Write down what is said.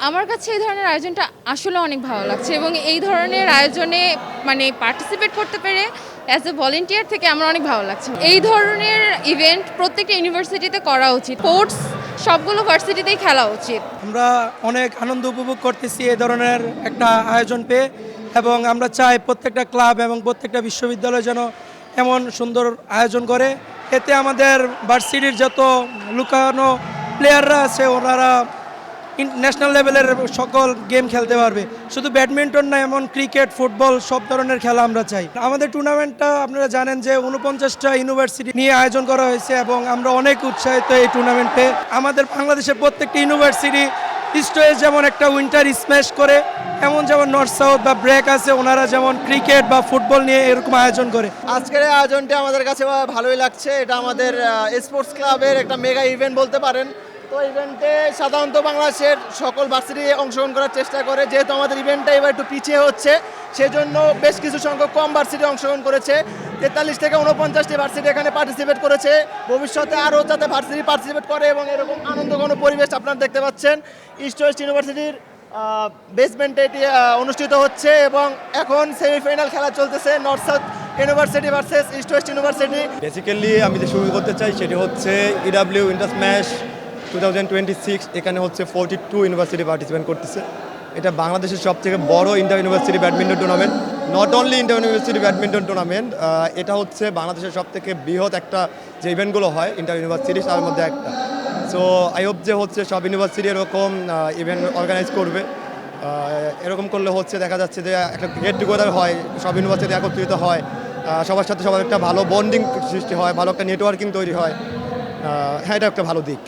আমার কাছে এই ধরনের আয়োজনটা আসলে অনেক ভালো লাগছে এবং এই ধরনের আয়োজনে পার্টিসিপেট করতে পেরে অ্যাজ এ ভলেন্টিয়ার থেকে আমার অনেক ভালো লাগছে। এই ধরনের ইভেন্ট প্রত্যেকটা ইউনিভার্সিটিতে করা উচিত। স্পোর্টস সবগুলো ভার্সিটিতেই খেলা উচিত। আমরা অনেক আনন্দ উপভোগ করতেছি এই ধরনের একটা আয়োজন পেয়ে, এবং আমরা চাই প্রত্যেকটা ক্লাব এবং প্রত্যেকটা বিশ্ববিদ্যালয় যেন এমন সুন্দর আয়োজন করে। এতে আমাদের ভার্সিটির যত লুকানো প্লেয়াররা আছে ওনারা ন্যাশনাল লেভেলের সকল গেম খেলতে পারবে। শুধু ব্যাডমিন্টন না, এমন ক্রিকেট, ফুটবল সব ধরনের খেলা আমরা চাই। আমাদের টুর্নামেন্টটা আপনারা জানেন যে 49টা ইউনিভার্সিটি নিয়ে আয়োজন করা হয়েছে এবং আমরা অনেক উৎসাহিত এই টুর্নামেন্টে। আমাদের বাংলাদেশের প্রত্যেকটি ইউনিভার্সিটি ইস্টওয়েস্ট যেমন একটা উইন্টার স্ম্যাশ করে, এমন যেমন নর্থ সাউথ বা ব্রেক আছে, ওনারা যেমন ক্রিকেট বা ফুটবল নিয়ে এরকম আয়োজন করে। আজকের এই আয়োজনটি আমাদের কাছে ভালোই লাগছে। এটা আমাদের স্পোর্টস ক্লাবের একটা মেগা ইভেন্ট বলতে পারেন। তো ইভেন্টে সাধারণত বাংলাদেশের সকল ভার্সিটি অংশগ্রহণ করার চেষ্টা করে, যেহেতু আমাদের ইভেন্টটা এবার একটু পিছিয়ে হচ্ছে সেজন্য বেশ কিছু সংখ্যক কম ভার্সিটি অংশগ্রহণ করেছে। 43 থেকে 49টি ভার্সিটি এখানে পার্টিসিপেট করেছে। ভবিষ্যতে আরও যাতে ভার্সিটি পার্টিসিপেট করে এবং এরকম আনন্দঘন পরিবেশ আপনারা দেখতে পাচ্ছেন। ইস্ট ওয়েস্ট ইউনিভার্সিটির বেসমেন্টে এটি অনুষ্ঠিত হচ্ছে এবং এখন সেমিফাইনাল খেলা চলতেছে, north south university versus east West university. Basically আমি যে শুরু করতে চাই সেটি হচ্ছে ইডাব্লিউ ইন্টার স্ম্যাশ 2026। এখানে হচ্ছে 42 ইউনিভার্সিটি পার্টিসিপেট করতেছে। এটা বাংলাদেশের সবথেকে বড় inter university badminton tournament. Not only inter university badminton tournament, এটা হচ্ছে বাংলাদেশের সবথেকে বৃহৎ একটা যে ইভেন্টগুলো হয় ইন্টার ইউনিভার্সিটি, তার মধ্যে একটা। সো আই হোপ যে হচ্ছে সব ইউনিভার্সিটি এরকম ইভেন্ট অর্গানাইজ করবে। এরকম করলে হচ্ছে দেখা যাচ্ছে যে একটা গেট টুগেদার হয়, সব ইউনিভার্সিটি একত্রিত হয়, সবার সাথে সবার একটা ভালো বন্ডিং সৃষ্টি হয়, ভালো একটা নেটওয়ার্কিং তৈরি হয়। হ্যাঁ, এটা একটা ভালো দিক।